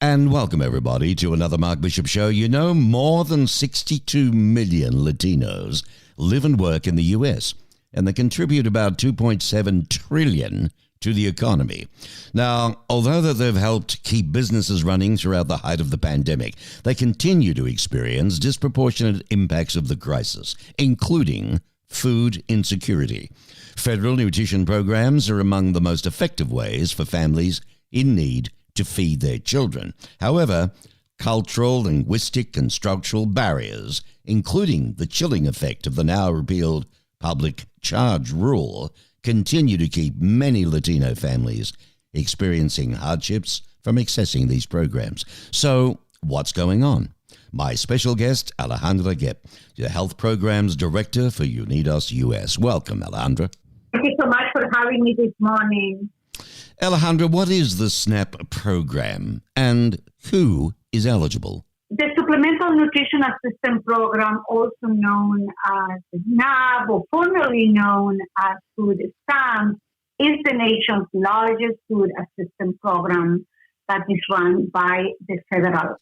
And welcome, everybody, to another Mark Bishop Show. You know, more than 62 million Latinos live and work in the U.S., and they contribute about $2.7 trillion to the economy. Now, although that they've helped keep businesses running throughout the height of the pandemic, they continue to experience disproportionate impacts of the crisis, including food insecurity. Federal nutrition programs are among the most effective ways for families in need to feed their children. However, cultural, linguistic, and structural barriers, including the chilling effect of the now repealed public charge rule, continue to keep many Latino families experiencing hardships from accessing these programs. So, what's going on? My special guest, Alejandra Gepp, the Health Programs Director for Unidos US. Welcome, Alejandra. Thank you so much for having me this morning. Alejandra, what is the SNAP program and who is eligible? The Supplemental Nutrition Assistance Program, also known as SNAP or formerly known as food stamps, is the nation's largest food assistance program that is run by the federal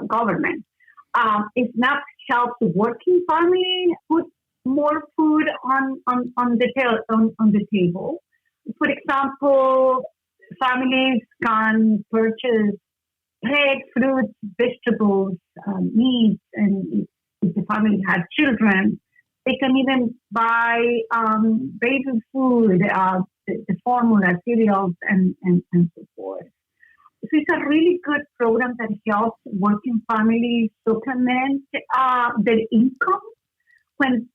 government. SNAP helps working families put more food on the table. For example, families can purchase bread, fruits, vegetables, meats, and if the family has children, they can even buy baby food, the formula, cereals, and so forth. So it's a really good program that helps working families supplement their income when,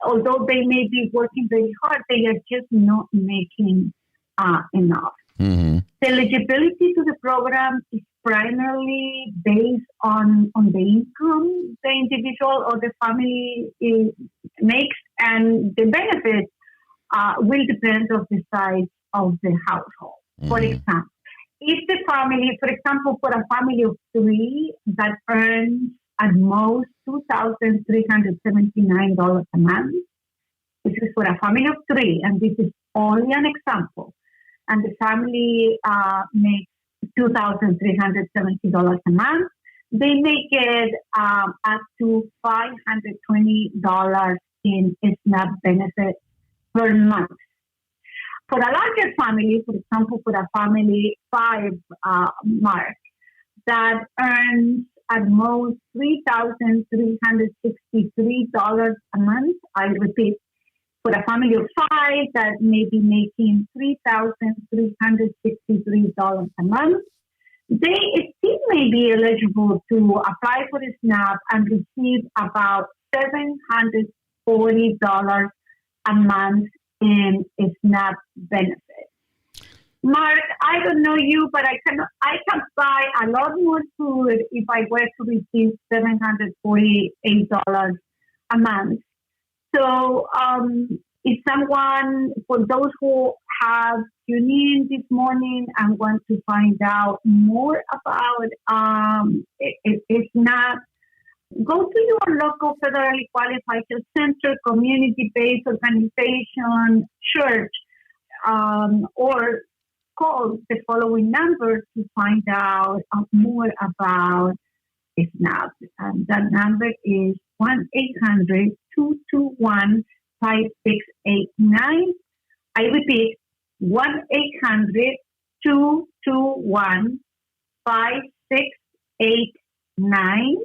although they may be working very hard, they are just not making enough. Mm-hmm. The eligibility to the program is primarily based on the income the individual or the family makes, and the benefits will depend on the size of the household. Mm-hmm. For example, if the family, for example, for a family of three that earns at most $2,379 a month. This is for a family of three, and this is only an example. And the family makes $2,370 a month. They may get up to $520 in SNAP benefit per month. For a larger family, for example, for a family 5 mark that earns at most $3,363 a month. I repeat, for a family of 5 that may be making $3,363 a month, they still may be eligible to apply for the SNAP and receive about $740 a month in SNAP benefits. Mark, I don't know you, but I can buy a lot more food if I were to receive $748 a month. So, if someone, for those who have tuned in this morning and want to find out more about SNAP, go to your local federally qualified health center, community-based organization, church, or call the following number to find out more about SNAP. That number is 1-800-221-5689. I repeat, 1-800-221-5689.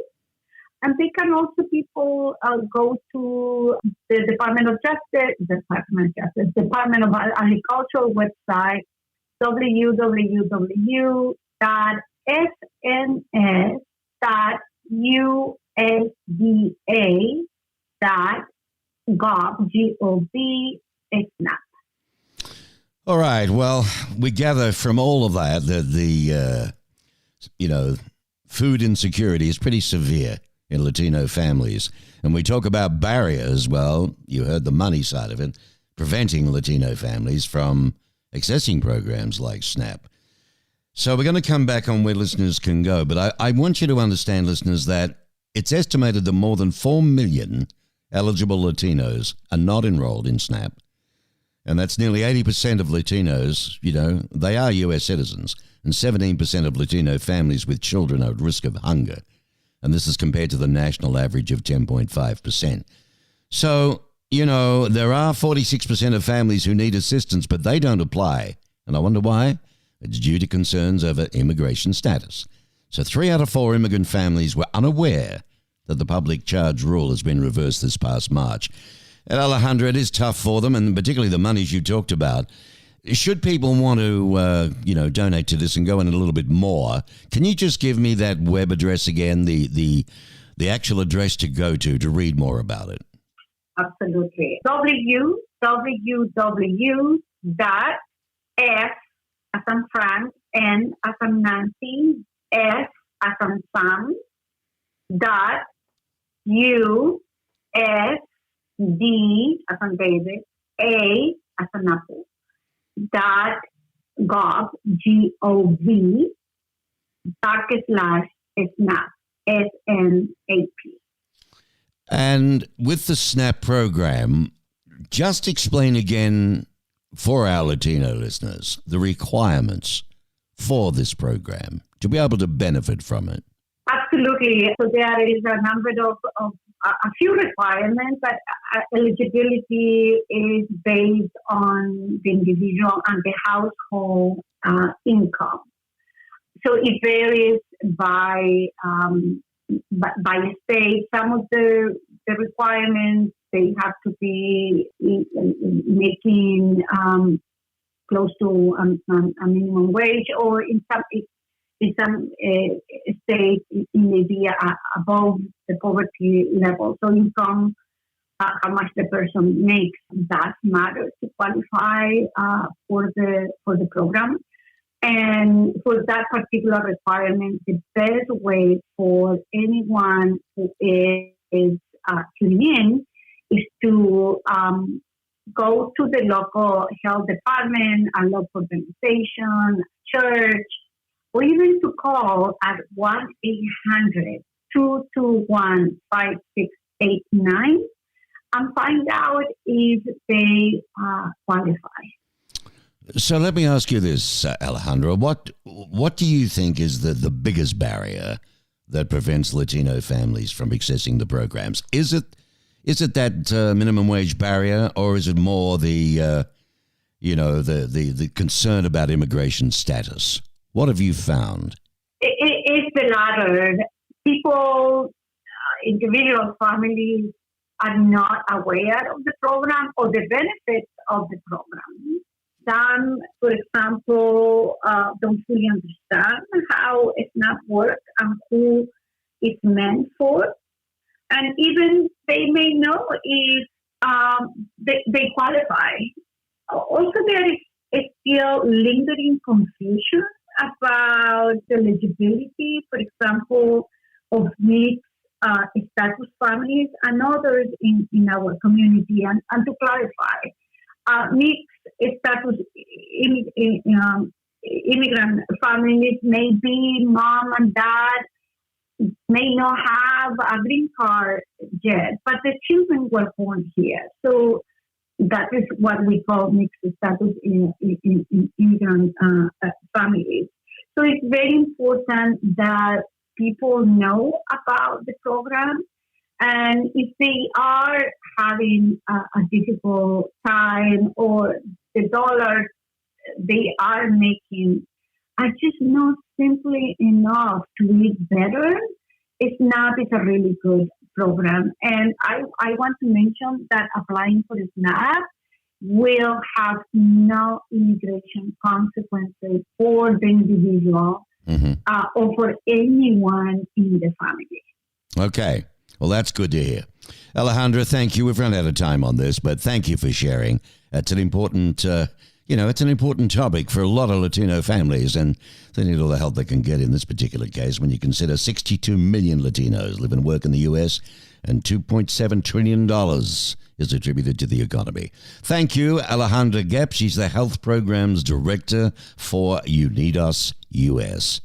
And they can also, people go to the Department of Agriculture website, www.sns.usda.gov, SNAP. All right. Well, we gather from all of that the food insecurity is pretty severe in Latino families. And we talk about barriers. Well, you heard the money side of it, preventing Latino families from accessing programs like SNAP. So we're going to come back on where listeners can go. But I want you to understand, listeners, that it's estimated that more than 4 million eligible Latinos are not enrolled in SNAP. And that's nearly 80% of Latinos, they are U.S. citizens. and 17% of Latino families with children are at risk of hunger. And this is compared to the national average of 10.5%. So, there are 46% of families who need assistance, but they don't apply. And I wonder why? It's due to concerns over immigration status. So 3 out of 4 immigrant families were unaware that the public charge rule has been reversed this past March. And Alejandra, it is tough for them, and particularly the monies you talked about. Should people want to, donate to this and go in a little bit more, can you just give me that web address again, the actual address to go to read more about it? Absolutely. www.f as in Frank, N as in Nancy, S as in Sam, dot U S D as in David, A as in Apple, dot gov, G-O-V, /SNAP, S-N-A-P. And with the SNAP program, just explain again for our Latino listeners the requirements for this program to be able to benefit from it. Absolutely. So there is a number of a few requirements, but eligibility is based on the individual and the household income. So it varies by state. Some of the requirements, they have to be making close to a minimum wage, or in some states it may be above the poverty level. So income, how much the person makes, does matter to qualify for the program. And for that particular requirement, the best way for anyone who is tuning in is to go to the local health department, a local organization, church, or even to call at 1-800-221-5689 and find out if they qualify. So let me ask you this, Alejandra. What do you think is the biggest barrier that prevents Latino families from accessing the programs? Is it that minimum wage barrier, or is it more the concern about immigration status? What have you found? It's the latter. People, individual families, are not aware of the program or the benefits of the program. Some, for example, don't fully understand how SNAP works and who it's meant for. And even they may know if they qualify. Also, there is still lingering confusion about the eligibility, for example, of mixed status families and others in our community. And to clarify, mixed status immigrant families may be mom and dad, may not have a green card yet, but the children were born here. So that is what we call mixed status in immigrant families. So it's very important that people know about the program. And if they are having a difficult time, or the dollars they are making are just not simply enough to live better, SNAP is a really good program. And I want to mention that applying for SNAP will have no immigration consequences for the individual or for anyone in the family. Okay. Well, that's good to hear. Alejandra, thank you. We've run out of time on this, but thank you for sharing. It's an important, it's an important topic for a lot of Latino families, and they need all the help they can get in this particular case when you consider 62 million Latinos live and work in the U.S., and $2.7 trillion is attributed to the economy. Thank you, Alejandra Gepp. She's the Health Programs Director for Unidos US.